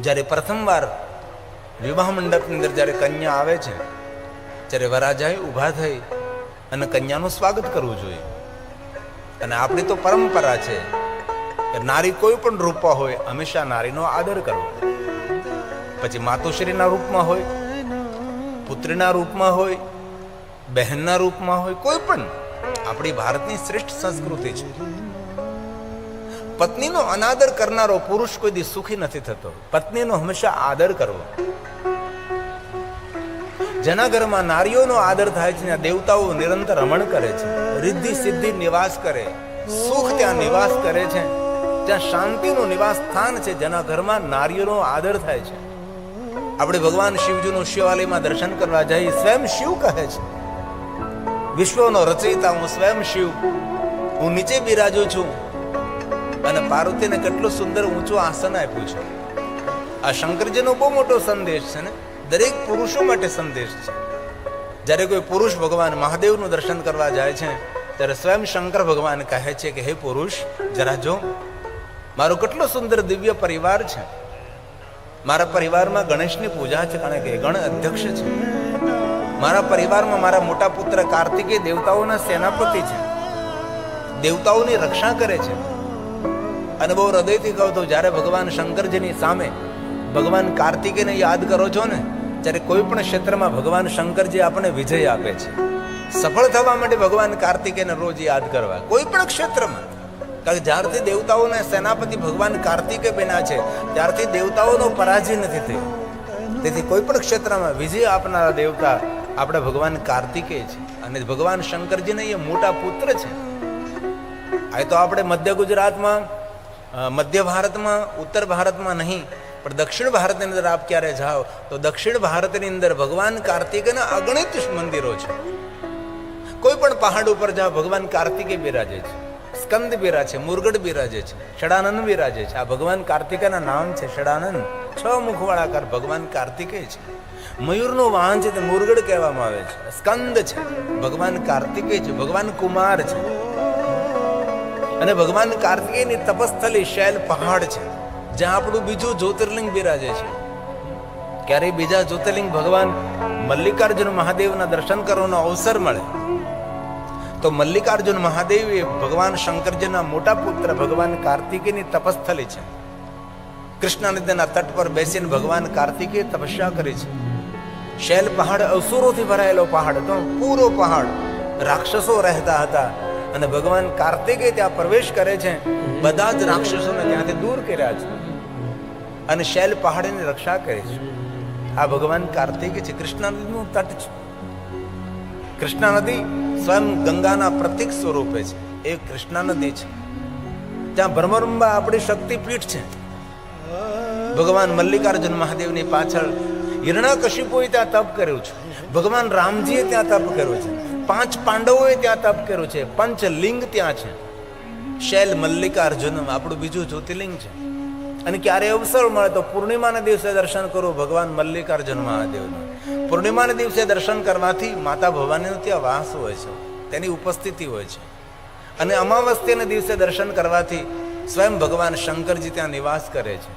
જ્યારે પ્રથમવાર વિવાહ મંડપની અંદર જ્યારે કન્યા આવે છે, ત્યારે વરરાજાએ ઊભા થઈ અને કન્યાનું સ્વાગત કરવું જોઈએ. અને આપણી તો પરંપરા છે કે નારી કોઈ પણ રૂપમાં હોય હંમેશા નારીનો આદર કરવો. પછી માતુશ્રીના રૂપમાં હોય, પુત્રીના રૂપમાં હોય, બહેનના રૂપમાં હોય, કોઈ પણ આપણી ભારતની શ્રેષ્ઠ સંસ્કૃતિ છે. પત્નીનો અનાદર કરનારો પુરુષ કોઈ દી સુખી નથી થતો. પત્નીનો હંમેશા આદર કરવો. જેના ઘરમાં નારીઓનો આદર થાય છે ત્યાં દેવતાઓ નિરંતર રમણ કરે છે, રિદ્ધિ સિદ્ધિ નિવાસ કરે, સુખ ત્યાં નિવાસ કરે છે, ત્યાં શાંતિનું નિવાસ સ્થાન છે જેના ઘરમાં નારીઓનો આદર થાય છે. આપણે ભગવાન શિવજીનું શિવાલયમાં દર્શન કરવા જઈએ, સ્વયં શિવ કહે છે, વિશ્વનો રચયિતા હું સ્વયં શિવ, હું નીચે બિરાજું છું અને પાર્વતીને કેટલું સુંદર ઊંચું આસન આપ્યું છે. આ શંકરજીનો બહુ મોટો સંદેશ છે ને, દરેક પુરુષો માટે સંદેશ છે. જ્યારે કોઈ પુરુષ ભગવાન મહાદેવનું દર્શન કરવા જાય છે ત્યારે સ્વયં શંકર ભગવાન કહે છે કે હે પુરુષ, જરા જો મારો કેટલો સુંદર દિવ્ય પરિવાર છે. મારા પરિવારમાં ગણેશની પૂજા છે, કારણ કે ગણ અધ્યક્ષ છે. મારા પરિવારમાં મારા મોટા પુત્ર કાર્તિકેય દેવતાઓના સેનાપતિ છે, દેવતાઓની રક્ષા કરે છે. અને બહુ હૃદયથી કહું તો જ્યારે ભગવાન શંકરજીની સામે ભગવાન કાર્તિકેયને યાદ કરો છો ને, ત્યારે કોઈ પણ ક્ષેત્રમાં ભગવાન શંકરજી આપણને વિજય આપે છે. સફળ થવા માટે ભગવાન કાર્તિકેયને રોજ યાદ કરવા, કોઈ પણ ક્ષેત્રમાં. કારણ કે જ્યારથી દેવતાઓના સેનાપતિ ભગવાન કાર્તિકેય બન્યા છે ત્યારથી દેવતાઓનો પરાજય નથી થયો. તેથી કોઈ પણ ક્ષેત્રમાં વિજય આપનારા દેવતા આપણા ભગવાન કાર્તિકેય છે. અને ભગવાન શંકરજીને એ મોટા પુત્ર છે. આ તો આપણે મધ્ય ગુજરાતમાં, મધ્ય ભારતમાં, ઉત્તર ભારતમાં નહીં, પણ દક્ષિણ ભારતની અંદર આપ ક્યારે જાઓ તો દક્ષિણ ભારતની અંદર ભગવાન કાર્તિકેયના અગણિત મંદિરો છે. કોઈ પણ પહાડ ઉપર જાઓ ભગવાન કાર્તિકેય બિરાજે છે, સ્કંદ બિરાજે છે, મુરગડ બિરાજે છે, ષડાનંદ બિરાજે છે. આ ભગવાન કાર્તિકેયના નામ છે. ષડાનંદ 6 મુખવાળાકાર ભગવાન કાર્તિકેય છે. મયુરનું વાહન છે તે મુરગડ કહેવામાં આવે છે. સ્કંદ છે, ભગવાન કાર્તિકેય છે, ભગવાન કુમાર છે. અને ભગવાન કાર્તિકેયની તપસ્થલી શૈલ પહાડ છે, જ્યાં આપણું બીજું જ્યોતિર્લિંગ બિરાજે છે. ક્યારેય બીજા જ્યોતિર્લિંગ ભગવાન મલ્લિકાર્જુન મહાદેવના દર્શન કરવાનો અવસર મળે તો મલ્લિકાર્જુન મહાદેવ એ ભગવાન શંકરજીના મોટા પુત્ર ભગવાન કાર્તિકેયની તપસ્થલી છે. કૃષ્ણ નદીના તટ પર બેસીને ભગવાન કાર્તિકેય તપસ્યા કરી છે. શૈલ પહાડ અસુરોથી ભરાયેલો પહાડ હતો, પૂરો પહાડ, રાક્ષસો રહેતા હતા. અને ભગવાન કાર્તિકેય ત્યાં પ્રવેશ કરે છે, બધા જ રાક્ષસોને ત્યાંથી દૂર કર્યા છે અને શૈલ પહાડની રક્ષા કરે છે. આ ભગવાન કાર્તિકેય છે. કૃષ્ણા નદીનું તટ છે. કૃષ્ણા નદી સ્વયં ગંગાના પ્રતીક સ્વરૂપે છે. એ કૃષ્ણા નદી છે. ત્યાં ભ્રમરંબા આપણી શક્તિપીઠ છે. ભગવાન મલ્લિકાર્જુન મહાદેવની પાછળ હિરણ્યકશિપુએ ત્યાં તપ કર્યું છે. ભગવાન રામજીએ ત્યાં તપ કર્યું છે. 5 પાંડવોએ ત્યાં તપ કર્યું છે. પંચલિંગ ત્યાં છે. શૈલ મલ્લિકાર્જુન આપણું બીજું જ્યોતિર્લિંગ છે. અને ક્યારે અવસર મળે તો પૂર્ણિમાના દિવસે દર્શન કરો ભગવાન મલ્લિકાર્જુન મહાદેવનું. પૂર્ણિમાના દિવસે દર્શન કરવાથી માતા ભવાનીનો ત્યાં વાસ હોય છે, તેની ઉપસ્થિતિ હોય છે. અને અમાવસ્યાના દિવસે દર્શન કરવાથી સ્વયં ભગવાન શંકરજી ત્યાં નિવાસ કરે છે.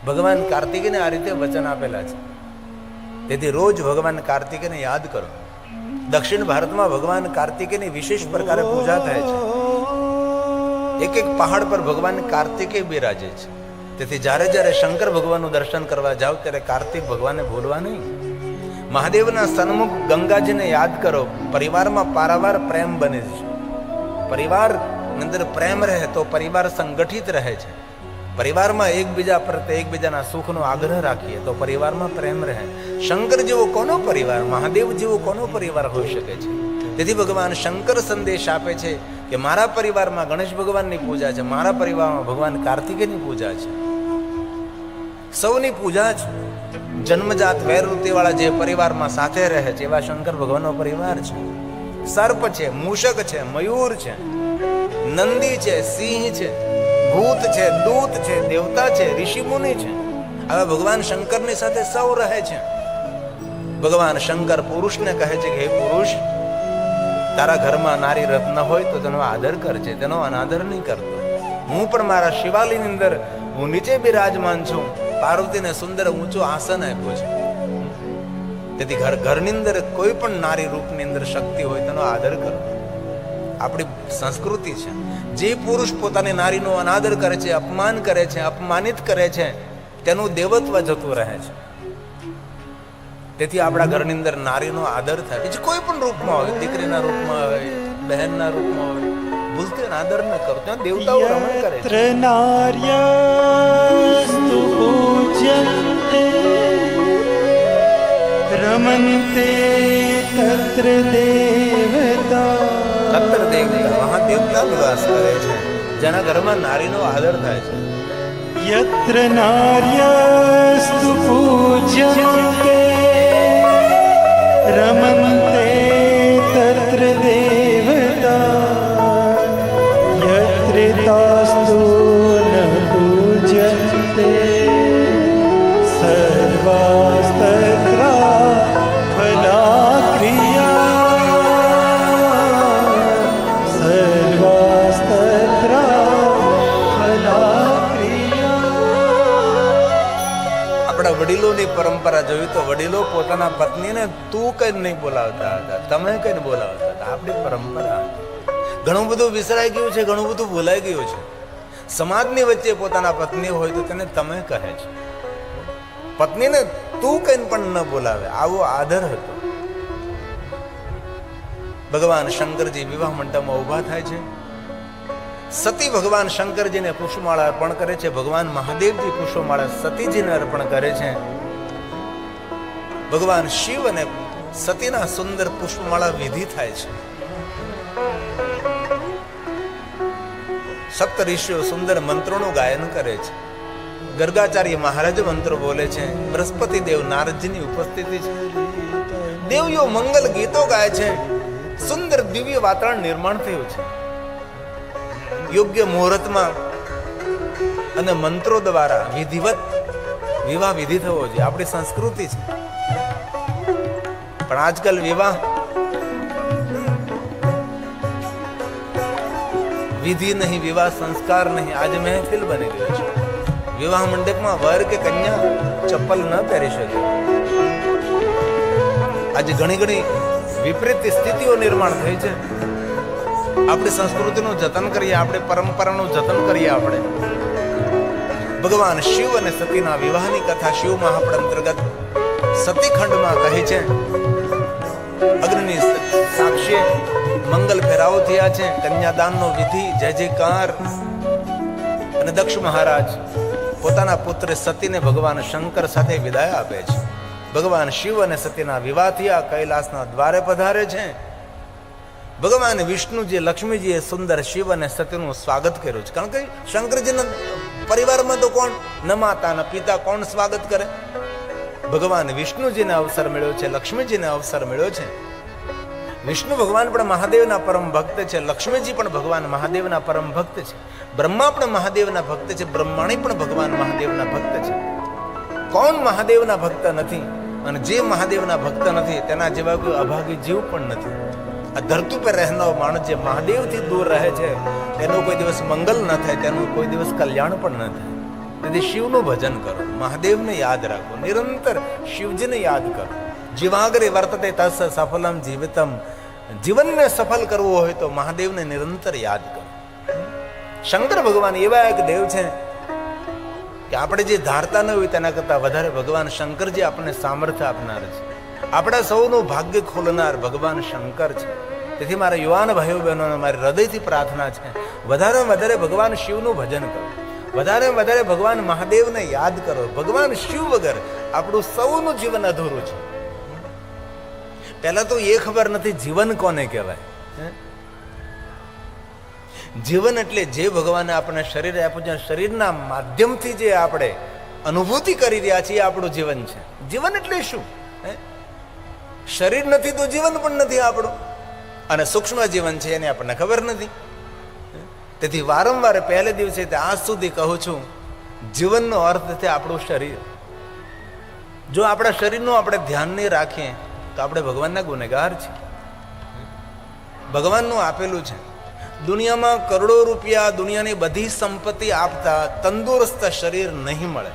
ભગવાન કાર્તિકેયને આ રીતે વચન આપેલા છે. તેથી રોજ ભગવાન કાર્તિકેયને યાદ કરો. દક્ષિણ ભારતમાં ભગવાન કાર્તિકેયની વિશેષ પ્રકારે પૂજા થાય છે. એક એક પહાડ પર ભગવાન કાર્તિકેય બિરાજે છે. તેથી જ્યારે જ્યારે શંકર ભગવાનનું દર્શન કરવા જાઓ ત્યારે કાર્તિક ભગવાનને ભૂલવા નહીં. મહાદેવના સન્મુખ ગંગાજીને યાદ કરો. પરિવારમાં પારાવાર પ્રેમ બને છે. પરિવારની અંદર પ્રેમ રહે તો પરિવાર સંગઠિત રહે છે. પરિવારમાં એકબીજા પ્રત્યે એકબીજાના સુખનો આગ્રહ રાખીએ તો પરિવારમાં પ્રેમ રહે. શંકર જેવો કોનો પરિવાર, મહાદેવ જેવો કોનો પરિવાર હોઈ શકે છે? તેથી ભગવાન શંકર સંદેશ આપે છે કે મારા પરિવારમાં ગણેશ ભગવાનની પૂજા છે, મારા પરિવારમાં ભગવાન કાર્તિકેયની પૂજા છે. સૌની પૂજા છે. જન્મજાત વૈરવૃત્તિવાળા જે પરિવારમાં સાથે રહે છે એવા શંકર ભગવાનનો પરિવાર છે. સર્પ છે, મૂષક છે, મયુર છે, નંદી છે, સિંહ છે, ભૂત છે, દૂત છે, દેવતા છે, ઋષિ મુનિ છે. હવે ભગવાન શંકરની સાથે સૌ રહે છે. ભગવાન શંકર પુરુષને કહે છે કે હે પુરુષ, તારા ઘરમાં નારી રત્ન હોય તો તેનો આદર કરજે, તેનો અનાદર નહીં કરતો. હું પણ મારા શિવાલયની અંદર હું નીચે બિરાજમાન છું પાર્વતીને સુંદર ઊંચું આસન આપ્યું છે. તેથી ઘરની અંદર કોઈ પણ નારી રૂપની અંદર શક્તિ હોય તેનો આદર કરો. આપણી સંસ્કૃતિ છે. જે પુરુષ પોતાની નારીનો અનાદર કરે છે, અપમાન કરે છે, અપમાનિત કરે છે, તેનું દેવત્વ જતું રહે છે. તેથી આપણા ઘરની અંદર નારીનો આદર થાય. બીજું કોઈ પણ રૂપમાં હોય, દીકરીના રૂપમાં હોય, બહેનના રૂપમાં હોય, ભૂલથી આદર ન કરો. ત્યાં દેવતાઓ રમણ કરે છે. નાર્યસ્તુ પૂજ્યન્તે રમન્તે તત્ર દેવતા. તત્ર દેવતા, મહાદેવતા નિવાસ કરે છે. જેના ઘરમાં નારીનો આદર થાય છે. યત્ર નાર્યસ્તુ પૂજ્યન્તે રમન્તે તત્ર દેવતા. યત્ર તાસ્તુ ન પૂજ્યન્તે સર્વાસ્તત્ર ફલા ક્રિયા. સર્વાસ્તત્ર ફલા ક્રિયા. આપણા વડીલોની પરંપરા જોયું તો વડીલો પોતાના પત્નીને તું કઈ નહીં બોલાવતા હતા, તમે કઈ બોલાવતા હતા. આપણી પરંપરા. ઘણું બધું વિસરાઈ ગયું છે, ઘણું બધું ભૂલાઈ ગયું છે. સમાજની વચ્ચે પોતાના પત્ની હોય તો તેને તમે કહે છે. પત્નીને તું કઈ પણ ન બોલાવે, આવો આદર હતો. ભગવાન શંકરજી વિવાહ મંડપમાં ઉભા થાય છે. સતી ભગવાન શંકરજીને પુષ્પમાળા અર્પણ કરે છે. ભગવાન મહાદેવજી પુષ્પમાળા સતીજીને અર્પણ કરે છે. ભગવાન શિવ અને સતીના સુંદર પુષ્પમાળા વિધિ થાય છે. સપ્ત ઋષિઓ સુંદર મંત્રોનું ગાયન કરે છે. ગર્ગાચાર્ય મહારાજ મંત્રો બોલે છે. બૃહસ્પતિ દેવ નારદજીની ઉપસ્થિતિ છે. દેવીઓ મંગલ ગીતો ગાય છે. સુંદર દિવ્ય વાતાવરણ નિર્માણ થયું છે. યોગ્ય મુહૂર્તમાં અને મંત્રો દ્વારા વિધિવત વિવાહ વિધિ થવો જોઈએ. આપણી સંસ્કૃતિ છે. પણ આજકાલ વિવાહ વિધિ નહીં, વિવાહ સંસ્કાર નહીં, આજે મહેફિલ બની ગયો છે. વિવાહ મંડપમાં વર કે કન્યા ચપ્પલ ન પહેરી શકે. આજે ઘણી ઘણી વિપરીત સ્થિતિઓ નિર્માણ થઈ છે. આપણી સંસ્કૃતિનું જતન કરીએ, આપણી પરંપરાનું જતન કરીએ. આપણે ભગવાન શિવ અને સતીના વિવાહની કથા શિવ મહાપુરાણ અંતર્ગત સતીખંડમાં કહે છે. અગ્નિની સાક્ષીએ મંગલ ફેરાવો થયા છે. કન્યાદાનનો વિધિ, જય જયકાર. અને દક્ષ મહારાજ પોતાના પુત્ર સતીને ભગવાન શંકર સાથે વિદાય આપે છે. ભગવાન શિવ અને સતીના વિવાહ થયા. કૈલાસના દ્વારે પધારે છે. ભગવાન વિષ્ણુજી, લક્ષ્મીજીએ સુંદર શિવ અને સતીનું સ્વાગત કર્યું છે. કારણ કે શંકરજીના પરિવારમાં તો કોણ, ન માતા ન પિતા, કોણ સ્વાગત કરે? ભગવાન વિષ્ણુજીને અવસર મળ્યો છે, લક્ષ્મીજીને અવસર મળ્યો છે. વિષ્ણુ ભગવાન પણ મહાદેવના પરમ ભક્ત છે. લક્ષ્મીજી પણ ભગવાન મહાદેવના પરમ ભક્ત છે. બ્રહ્મા પણ મહાદેવના ભક્ત છે. બ્રહ્માણી પણ ભગવાન મહાદેવના ભક્ત છે. કોણ મહાદેવના ભક્ત નથી? અને જે મહાદેવના ભક્ત નથી તેના જેવા કોઈ અભાગી જીવ પણ નથી. આ ધરતી પર રહેનારો માણસ જે મહાદેવથી દૂર રહે છે તેનું કોઈ દિવસ મંગલ ન થાય, તેનું કોઈ દિવસ કલ્યાણ પણ ન થાય. તેથી શિવનું ભજન કરો, મહાદેવને યાદ રાખો, નિરંતર શિવજીને યાદ કરો. જીવાગ્રે વર્તતે તસ સફલમ જીવિતમ. જીવનને સફળ કરવું હોય તો મહાદેવને નિરંતર યાદ કરો. શંકર ભગવાન એવા એક દેવ છે કે આપણે જે ધારતા ન હોય તેના કરતા વધારે ભગવાન શંકરજી આપણને સામર્થ્ય આપનાર છે. આપણા સૌનું ભાગ્ય ખોલનાર ભગવાન શંકર છે. તેથી મારા યુવાન ભાઈઓ બહેનોને મારી હૃદયથી પ્રાર્થના છે, વધારે વધારે ભગવાન શિવનું ભજન કરો, વધારે વધારે ભગવાન મહાદેવને યાદ કરો. ભગવાન શિવ વગર આપણું સૌનું જીવન અધૂરું છે. પહેલા તો એ ખબર નથી જીવન કોને કહેવાય. જીવન એટલે જે ભગવાને આપણે શરીર આપ્યું છે, શરીરના માધ્યમથી જે આપણે અનુભૂતિ કરી રહ્યા છીએ, આપણું જીવન છે. જીવન એટલે શું? શરીર નથી તો જીવન પણ નથી આપણું. અને સૂક્ષ્મ જીવન છે એને આપણને ખબર નથી. તેથી વારંવાર પહેલે દિવસે આજ સુધી કહું છું, જીવનનો અર્થ છે આપણું શરીર. જો આપણા શરીરનું આપણે ધ્યાન નહીં રાખીએ તો આપણે ભગવાનના ગુનેગાર છીએ. ભગવાનનું આપેલું છે. દુનિયામાં કરોડો રૂપિયા, દુનિયાની બધી સંપત્તિ આપતા તંદુરસ્ત શરીર નહીં મળે.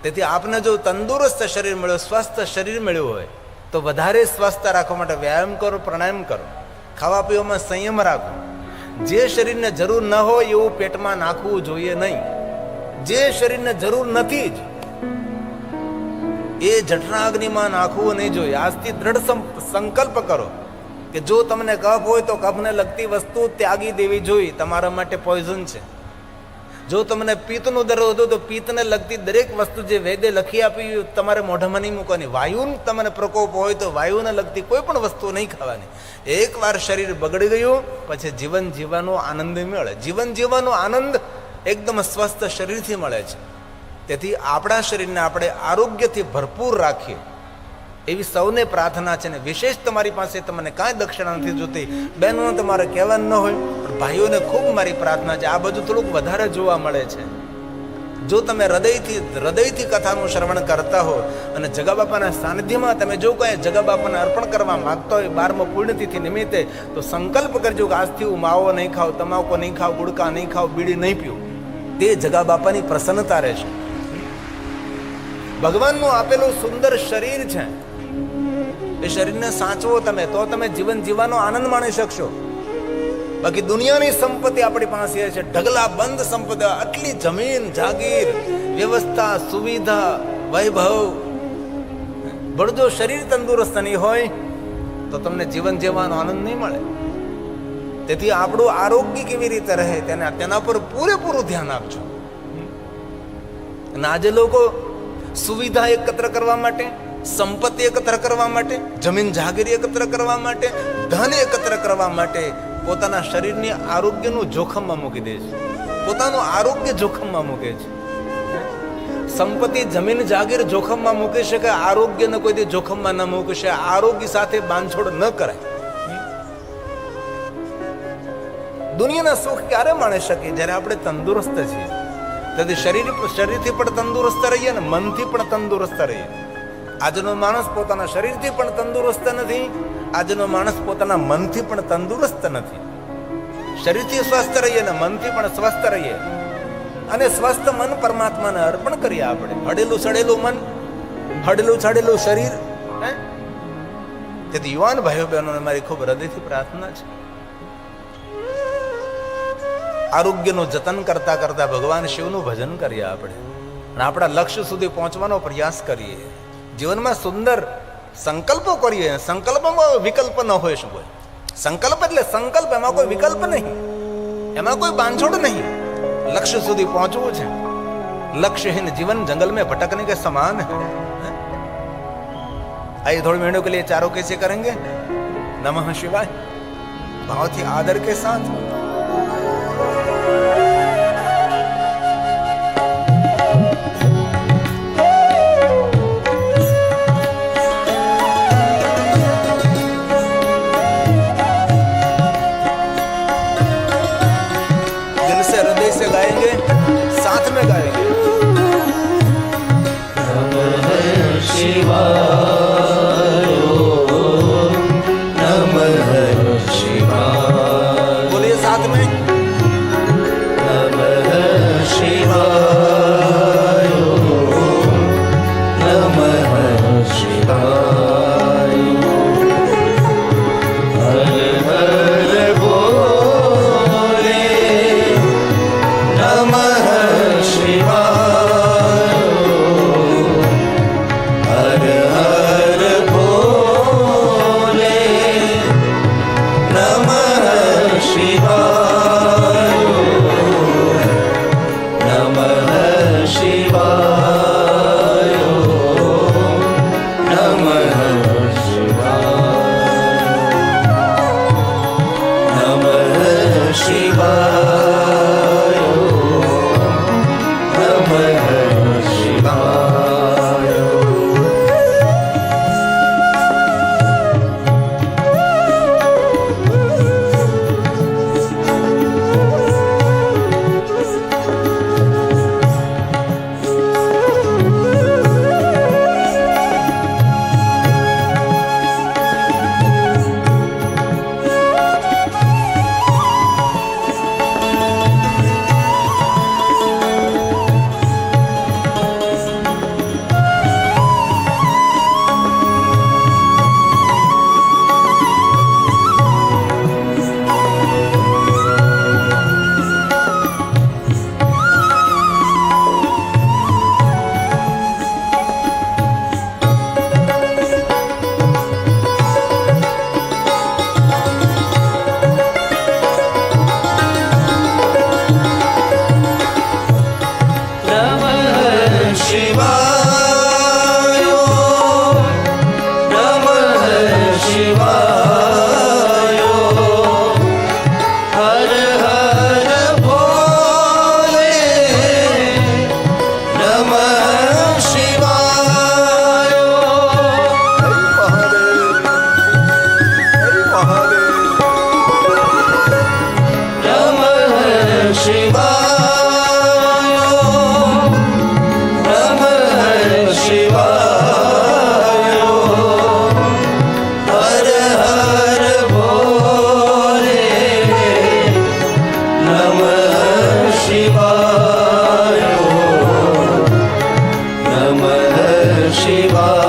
તેથી આપને જો તંદુરસ્ત શરીર મળ્યું, સ્વસ્થ શરીર મળ્યું હોય તો વધારે સ્વસ્થ રાખવા માટે વ્યાયામ કરો, પ્રાણાયામ કરો, ખાવા પીવામાં સંયમ રાખો. જે શરીરને જરૂર ન હોય એવું પેટમાં નાખવું જોઈએ નહીં. જે શરીરને જરૂર નથી જ એ જઠરાગ્નિમાં નાખવું નહીં જોઈએ. આજથી દ્રઢ સંકલ્પ કરો કે જો તમને કફ હોય તો કફને લગતી વસ્તુ ત્યાગી દેવી જોઈએ, તમારા માટે પોઈઝન છે. જો તમને પિત્તનો દર્દ હતો તો પિત્તને લગતી દરેક વસ્તુ જે વૈદ્ય લખી આપી તમારે મોઢામાં નહીં મૂકવાની. વાયુનો તમને પ્રકોપ હોય તો વાયુને લગતી કોઈ પણ વસ્તુ નહીં ખાવાની. એકવાર શરીર બગડી ગયું પછી જીવન જીવવાનો આનંદ મળે. જીવન જીવવાનો આનંદ એકદમ સ્વસ્થ શરીરથી મળે છે. તેથી આપણા શરીરને આપણે આરોગ્યથી ભરપૂર રાખીએ એવી સૌને પ્રાર્થના છે. ને વિશેષ તમારી પાસે તમને કાંઈ દક્ષિણા નથી જોતી. બહેનો તમારે કહેવાનું ન હોય, પણ ભાઈઓને ખૂબ મારી પ્રાર્થના છે, આ બધું થોડુંક વધારે જોવા મળે છે. જો તમે હૃદયથી કથાનું શ્રવણ કરતા હો અને જગા બાપાના સાનિધ્યમાં તમે જો કંઈ જગા બાપાને અર્પણ કરવા માંગતા હોય 12મા પુણ્યતિથિ નિમિત્તે, તો સંકલ્પ કરજો કે આજથી હું માવો નહીં ખાવ, તમાકુ નહીં ખાવ, ગુડકા નહીં ખાવ, બીડી નહીં પીવું. તે જગા બાપાની પ્રસન્નતા રહેશે. ભગવાનનું આપેલું સુંદર શરીર છે, એ શરીરને સાચવો તમે, તો તમે જીવન જીવવાનો આનંદ માણી શકશો. બાકી દુનિયાની સંપત્તિ આપણી પાસે છે, ઢગલા બંધ સંપત્તિ, આટલી જમીન જાગીર, વ્યવસ્થા, સુવિધા, વૈભવ, પણ જો શરીર તંદુરસ્ત નહીં હોય તો તમને જીવન જીવવાનો આનંદ નહીં મળે. તેથી આપણું આરોગ્ય કેવી રીતે રહે તેના પર પૂરેપૂરું ધ્યાન આપજો. અને આજે લોકો સુવિધા એકત્ર કરવા માટે, સંપત્તિ એકત્ર કરવા માટે, જમીન જાગીર એકત્ર કરવા માટે, ધન એકત્ર કરવા માટે પોતાના શરીરની આરોગ્યનું જોખમમાં મૂકી દે છે. પોતાનું આરોગ્ય જોખમમાં મૂકે છે. સંપત્તિ, જમીન જાગીર જોખમમાં મૂકી શકે, આરોગ્યને કોઈ દી જોખમમાં ન મૂકી શકે. આરોગ્ય સાથે બાંધછોડ ન કરાય. દુનિયાના સુખ ક્યારે માણી શકીએ? જ્યારે આપણે તંદુરસ્ત છીએ. તેથી શરીરથી પણ તંદુરસ્ત રહીએ ને મનથી પણ તંદુરસ્ત રહીએ. આજનો માણસ પોતાના શરીરથી પણ તંદુરસ્ત નથી, આજનો માણસ પોતાના મનથી પણ તંદુરસ્ત નથી. શરીરથી સ્વસ્થ રહીએ ને મનથી પણ સ્વસ્થ રહીએ અને સ્વસ્થ મન પરમાત્માને અર્પણ કરીએ. આપણે હડેલું સડેલું મન, હડેલું છડેલું શરીર. તેથી યુવાન ભાઈઓ બહેનોને મારી ખૂબ હૃદયથી પ્રાર્થના છે, આરોગ્યનું જતન કરતા કરતા ભગવાન શિવનું ભજન કરીએ આપણે અને આપણા લક્ષ્ય સુધી પહોંચવાનો પ્રયાસ કરીએ. જીવનમાં સુંદર સંકલ્પો કરીએ. સંકલ્પમાં વિકલ્પ ન હોય. શું હોય સંકલ્પ? એટલે સંકલ્પ, એમાં કોઈ વિકલ્પ નહીં, એમાં કોઈ બાંધછોડ નહીં. લક્ષ્ય સુધી પહોંચવું છે. लक्ष्यहीन जीवन जंगल में भटकने के समान है। आइए थोड़ी मिनटों के लिए चारों कैसे करेंगे? नमः शिवाय बहुत ही आदर के साथ। दिल से हृदय से गाएंगे, साथ में गाएंगे। नमः शिवाय, बोलिए साथ शिवाय